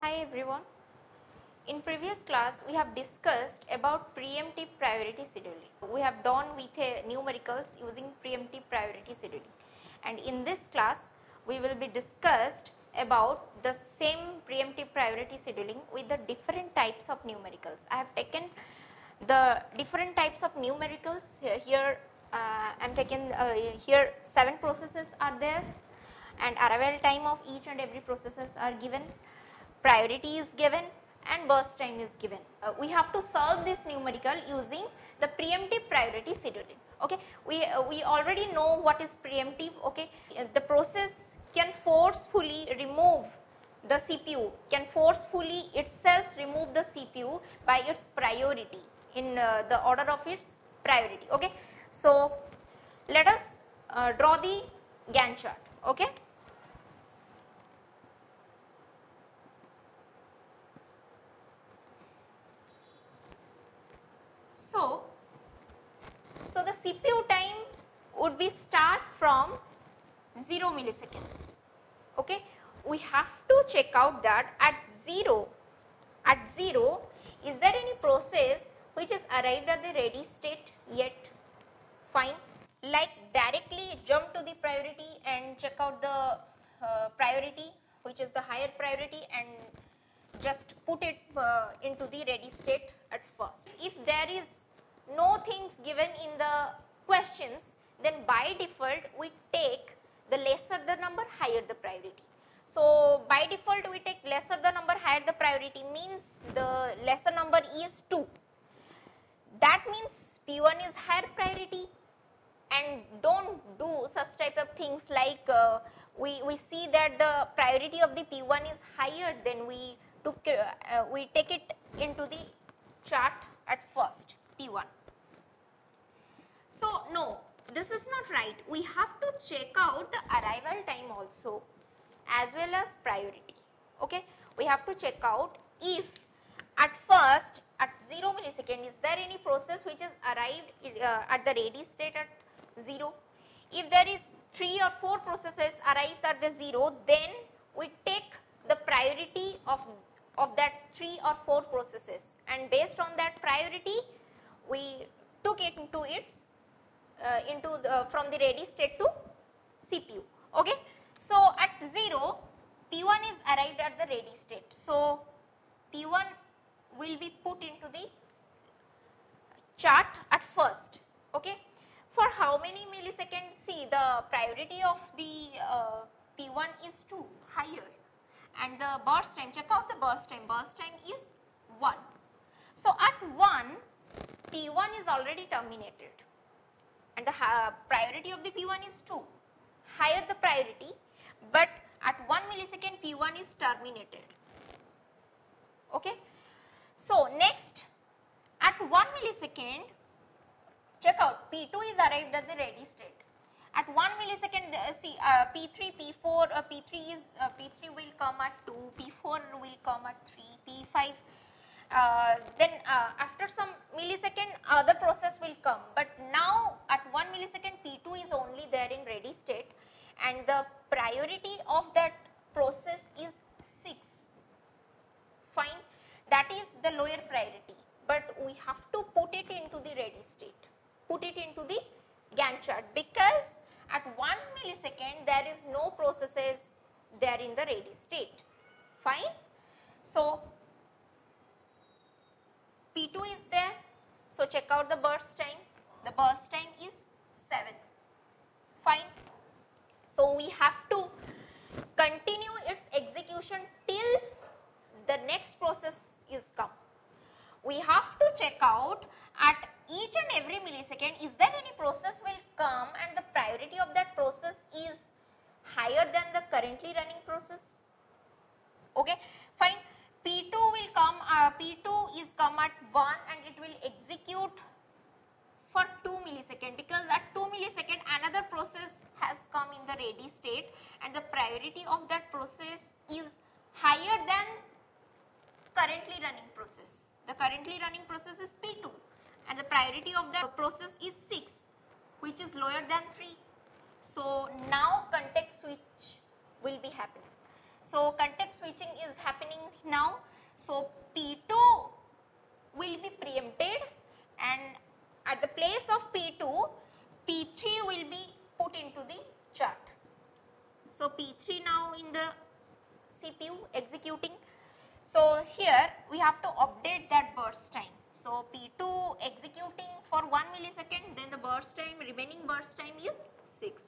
Hi everyone. In previous class we have discussed about preemptive priority scheduling. We have done with numericals using preemptive priority scheduling, and in this class we will be discussed about the same preemptive priority scheduling with the different types of numericals. I have taken the different types of numericals here. I am taken here 7 processes are there, and arrival time of each and every processes are given. Priority is given and burst time is given. We have to solve this numerical using the preemptive priority scheduling. Okay, we already know what is preemptive. Okay, the process can forcefully remove the CPU, can forcefully itself remove the CPU by its priority in the order of its priority. Okay, so let us draw the Gantt chart. Okay. So the CPU time would be start from 0 milliseconds. Okay, we have to check out that at 0, is there any process which is arrived at the ready state yet? Fine, like directly jump to the priority and check out the priority which is the higher priority and just put it into the ready state at first. If there is no things given in the questions, then by default we take the lesser the number, higher the priority. So by default we take lesser the number, higher the priority, means the lesser number is 2. That means P1 is higher priority, and don't do such type of things like we see that the priority of the P1 is higher, then we take it into the chart at first P1. So no, this is not right. We have to check out the arrival time also as well as priority. Okay, we have to check out if at first at 0 millisecond is there any process which is arrived at the ready state at 0. If there is 3 or 4 processes arrives at the 0, then we take the priority of that 3 or 4 processes, and based on that priority we took it into its from the ready state to CPU. Okay, so at 0 P1 is arrived at the ready state, so P1 will be put into the chart at first. Okay, for how many milliseconds? See, the priority of the P1 is 2, higher, and the burst time, check out the burst time is 1. So at 1 P1 is already terminated and the priority of the P1 is 2, higher the priority, but at 1 millisecond P1 is terminated. Okay, so next at 1 millisecond, check out, P2 is arrived at the ready state. At 1 millisecond, see P3, P4, P3 will come at 2, P4 will come at 3, P5. Then after some millisecond other process will come, but now at 1 millisecond P2 is only there in ready state and the priority of that process is 6. Fine, that is the lower priority, but we have to put it into the ready state, put it into the Gantt chart, because at 1 millisecond there is no processes there in the ready state. Fine, so P2 is there, so check out the burst time. The burst time is 7. Fine, so we have to continue its execution till the next process is come. We have to check out at each and every millisecond, is there any process will come and the priority of that process is higher than the currently running process. Okay, fine. P2 will come, P2 is come at 1 and it will execute for 2 milliseconds, because at 2 milliseconds another process has come in the ready state and the priority of that process is higher than currently running process. The currently running process is P2 and the priority of the process is 6, which is lower than 3. So now context switch will be happening. So context switching is happening now. chart. So P3 now in the CPU executing. So here we have to update that burst time. So P2 executing for 1 millisecond, then the burst time, remaining burst time is 6.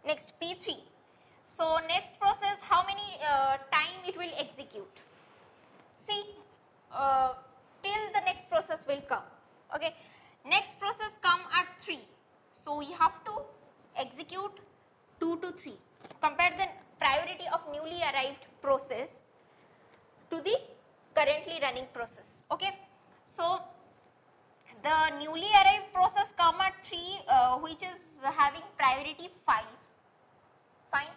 Next P3. So next process, how many time it will execute? See, till the next process will come. Okay, next process come at 3. So we have to execute 2 to 3. Compare the priority of newly arrived process to the currently running process. Okay, so the newly arrived process come at 3, which is having priority 5, fine,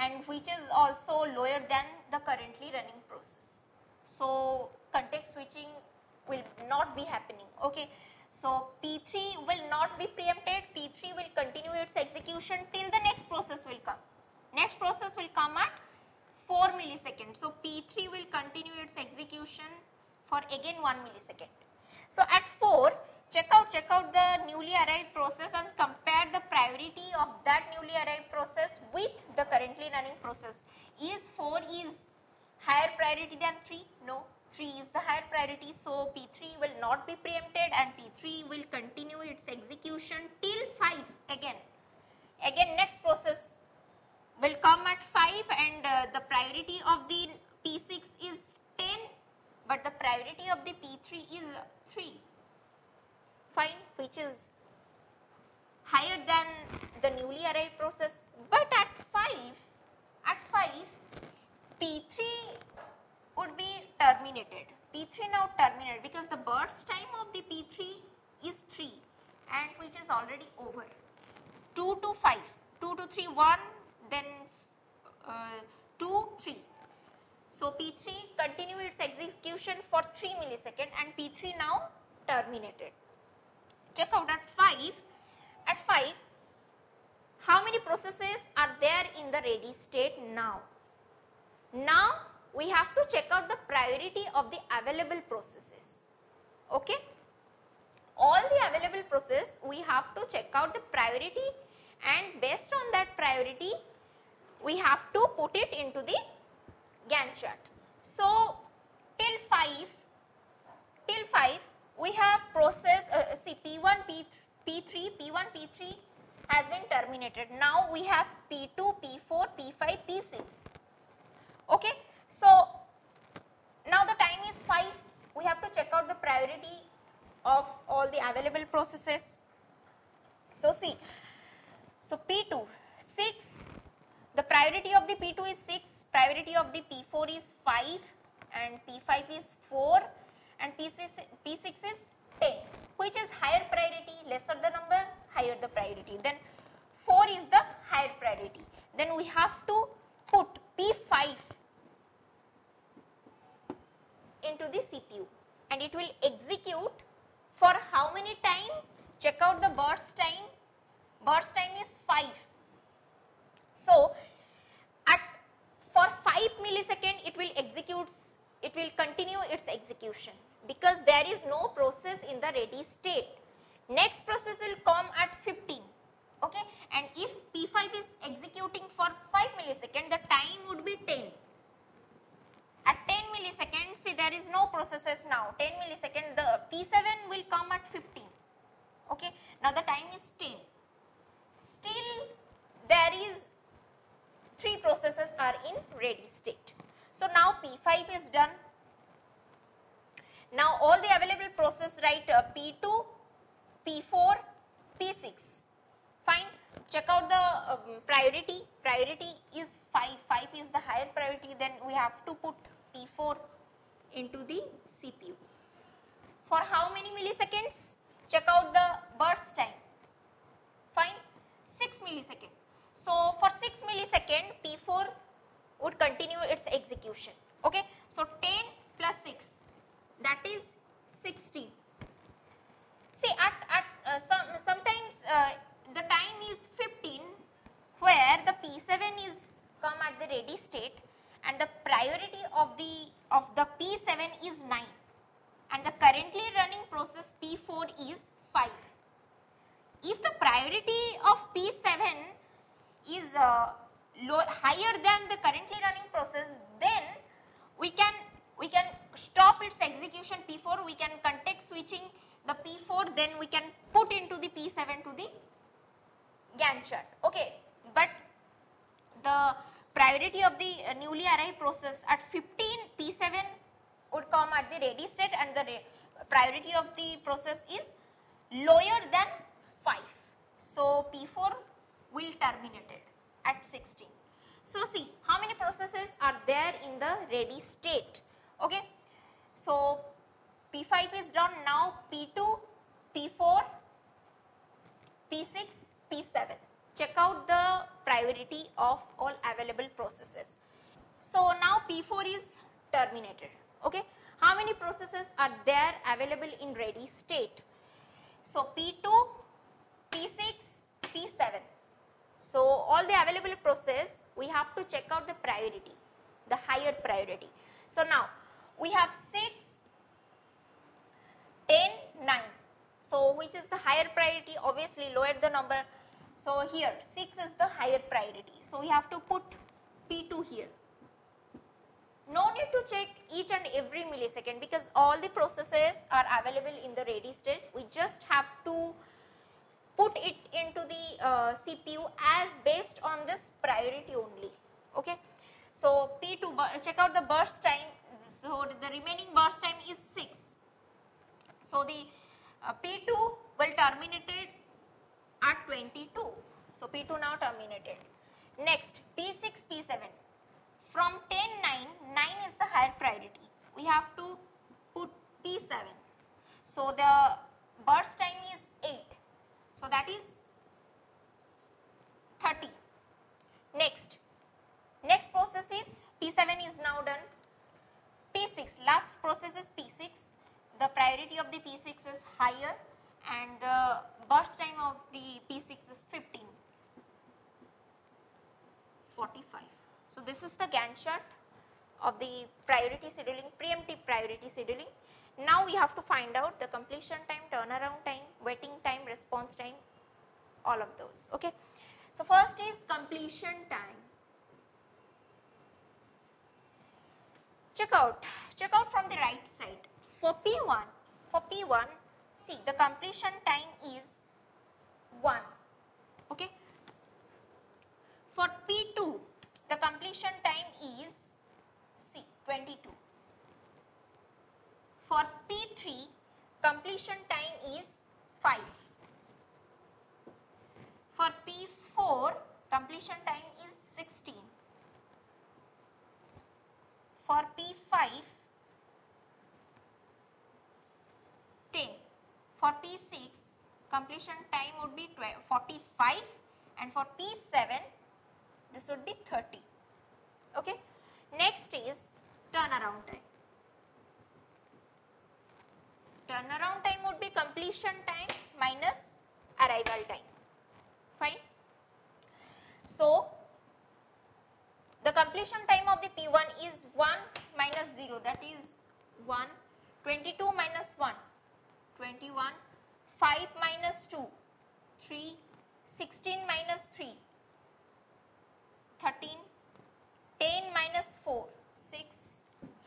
and which is also lower than the currently running process. So context switching will not be happening. Okay, so P3 will not be preempted. P3 will continue its execution till the next process will come. Next process will come at 4 milliseconds. So P3 will continue its execution for again 1 millisecond. So at 4, check out the newly arrived process and compare the priority of that newly arrived process with the currently running process. Is 4 is higher priority than 3? No, 3 is the higher priority. So P3 will not be preempted and P3 will continue its execution till 5 again. Again next process will come at 5 and the priority of the P6 is 10, but the priority of the P3 is 3, fine, which is higher than the newly arrived process. But at 5, P3 would be terminated. P3 now terminated because the burst time of the P3 is 3 and which is already over. 2 to 5, 2 to 3, 1, then 2, 3. So P3 continue its execution for 3 milliseconds and P3 now terminated. Check out at 5, how many processes are there in the ready state now? Now we have to check out the priority of the available processes. Okay, all the available process we have to check out the priority and based on that priority we have to put it into the Gantt chart. So till 5 we have process see P1, P3 has been terminated. Now we have P2, P4, P5, P6. Okay, so now the time is 5. We have to check out the priority of all the available processes. So see, so P2 6, the priority of the P2 is 6, priority of the P4 is 5 and P5 is 4 and P6 is 10. Which is higher priority? Lesser the number, higher the priority. Then 4 is the higher priority. Then we have to put P5 into the CPU and it will execute for how many time? Check out the burst time. Burst time is 5. So for 5 milliseconds it will continue its execution because there is no process in the ready state. Next process will come at 15. Okay, and if P5 is executing for 5 milliseconds, the time would be 10. At 10 milliseconds, see there is no processes now. 10 milliseconds, the P7 will come at 15. Okay, now the time is 10. Still there is 3 processes are in ready state. So now P5 is done. Now all the available process, right, P2, P4, P6. Fine. Check out the priority. Priority is 5. 5 is the higher priority. Then we have to put P4 into the CPU. For how many milliseconds? Check out the burst time. Fine. 6 milliseconds. So for 6 milliseconds, P4 would continue its execution. Okay. So 10 plus 6, that is 16. See, sometimes the time is 15 where the P7 is come at the ready state and the priority of the P7 is 9 and the currently running process P4 is 5. if the priority of P7 is higher than the currently running process, then we can stop its execution P4, we can context switching the P4, then we can put into the P7 to the Gantt chart. Okay, but the priority of the newly arrived process at 15, P7 would come at the ready state, and the priority of the process is lower than 5. So P4 will terminate it at 16. So see how many processes are there in the ready state. Okay, so P5 is done. Now P2, P4, P6, P7. Check out the priority of all available processes. So now P4 is terminated. Okay, how many processes are there available in ready state? So P2, P6, P7. So all the available process, we have to check out the priority, the higher priority. So now we have 6, 10, 9. So which is the higher priority? Obviously lower the number. So here 6 is the higher priority. So we have to put P2 here. No need to check each and every millisecond because all the processes are available in the ready state. We just have to put it into the CPU as based on this priority only. Okay. So P2, check out the burst time. So the remaining burst time is 6. So the P2 will terminate it at 22. So P2 now terminated. Next P6, P7. From 10, 9, 9 is the higher priority. We have to put P7. So the burst time is 8. So that is 30. Next process is P7 is now done. P6, last process is P6. The priority of the P6 is higher and the burst time of the P6 is 15. 45. So this is the Gantt chart of the priority scheduling, preemptive priority scheduling. Now we have to find out the completion time, turnaround time, waiting time, response time, all of those. Okay. So first is completion time. Check out from the right side. For P1, see the completion time is 1. Okay. For P2, the completion time is 22. For P3, completion time is 5. For P4, completion time is 16. For P5, 10. For P6, completion time would be 45, and for P7, this would be 30. Okay. Next is turnaround time. Turnaround time would be completion time minus arrival time. Fine. So the completion time of the P1 is 1 minus 0, that is 1, 22 minus 1, 21, 5 minus 2, 3, 16 minus 3, 13, 10 minus 4, 6,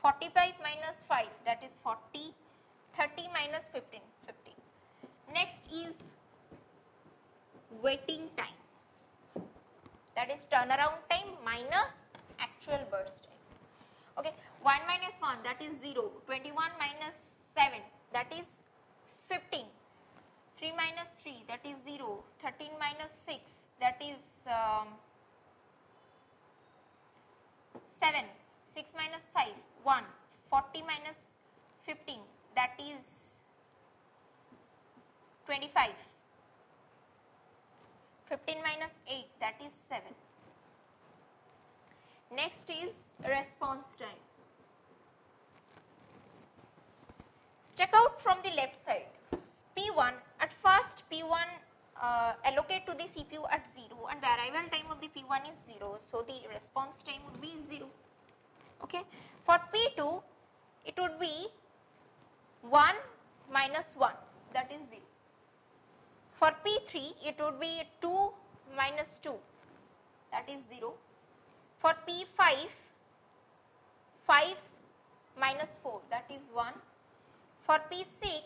45 minus 5, that is 40, 30 minus 15, 15. Next is waiting time, that is turnaround time minus actual burst time. Okay, 1 minus 1, that is 0, 21 minus 7, that is 15, 3 minus 3, that is 0, 13 minus 6, that is 7, 6 minus 5, 1, 40 minus 15, that is 25, 15 minus 8, that is 7. Next is response time. Check out from the left side. P1, at first P1 allocate to the CPU at 0 and the arrival time of the P1 is 0. So the response time would be 0. Okay. For P2, it would be 1 minus 1, that is 0. For P3 it would be 2 minus 2, that is 0. For P5, 5 minus 4, that is 1. For P6,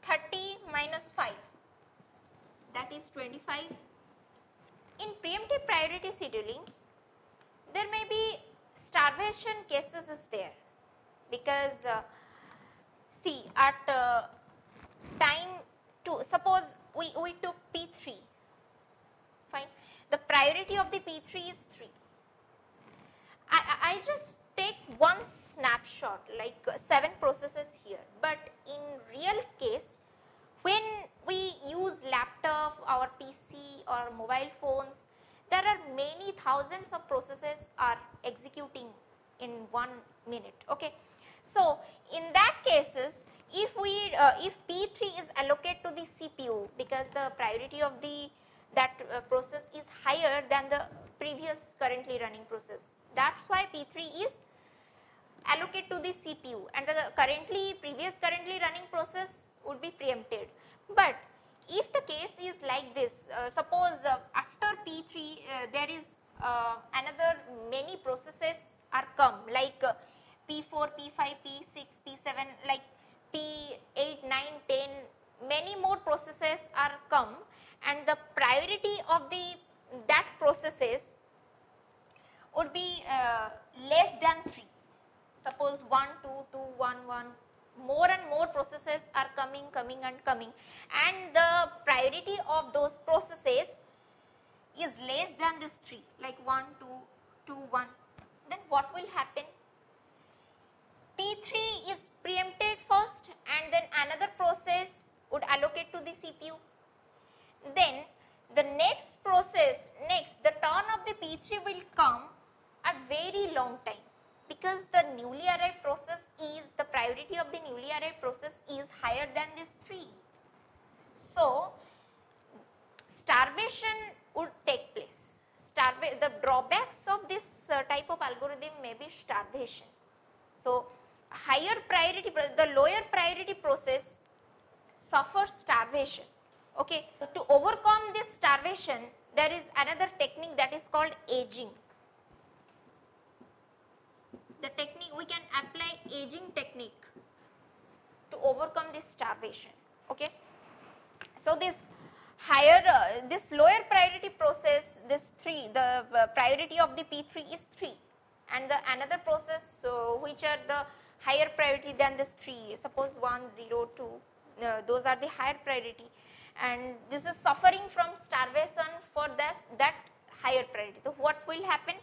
30 minus 5, that is 25. In preemptive priority scheduling, there may be starvation cases is there, because see, at time 2, suppose we took P3, fine, the priority of the P3 is 3. I just take one snapshot, like 7 processes here, but in real case, when we use laptop or PC or mobile phones, there are many thousands of processes are executing in 1 minute. Okay, so in that cases, if P3 is allocated to the CPU, because the priority of that process is higher than the previous currently running process, that's why P3 is allocated to the CPU, and the previous currently running process would be preempted. But if the case is like this, suppose after P3 there is another many processes are come, like P4, P5, P6, P7, like P8, 9, 10, many more processes are come, and the priority of that processes would be less than 3. Suppose 1, 2, 2, 1, 1, more and more processes are coming, and the priority of those processes is less than this 3, like 1, 2, 2, 1, then what will happen? P3 is preempted first, and then another process would allocate to the CPU. Then the next process, the turn of the P3 will come at very long time, because the newly arrived process the priority of the newly arrived process is higher than this 3. So starvation would take place. The drawbacks of this type of algorithm may be starvation. So higher priority, the lower priority process suffers starvation. Okay, to overcome this starvation, there is another technique that is called aging. The technique, we can apply aging technique to overcome this starvation. Okay, so this this lower priority process, this 3, the priority of the P3 is 3, and the another process which are the higher priority than this 3, suppose 1, 0, 2, those are the higher priority, and this is suffering from starvation for that higher priority. So what will happen?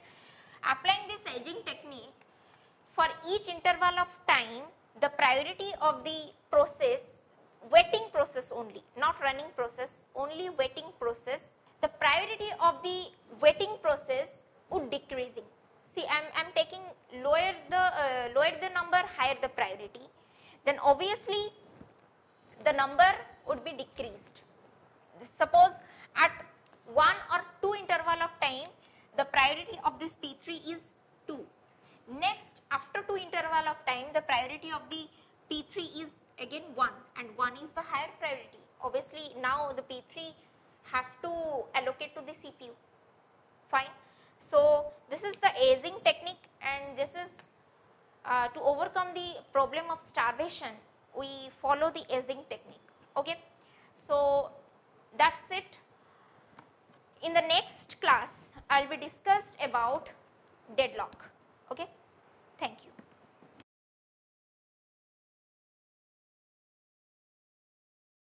Applying this aging technique, for each interval of time, the priority of the process, waiting process only, not running process, only waiting process, the priority of the waiting process would decreasing. See, I am taking lower the number, higher the priority, then obviously the number would be decreased. Suppose at 1 or 2 interval of time, the priority of this P3 is 2. Next, after 2 interval of time, the priority of the P3 is again 1, and 1 is the higher priority. Obviously, now the P3 have to allocate to the CPU. Fine. So this is the aging technique, and this is to overcome the problem of starvation, we follow the aging technique. Okay. So that's it. In the next class, I will be discussed about deadlock.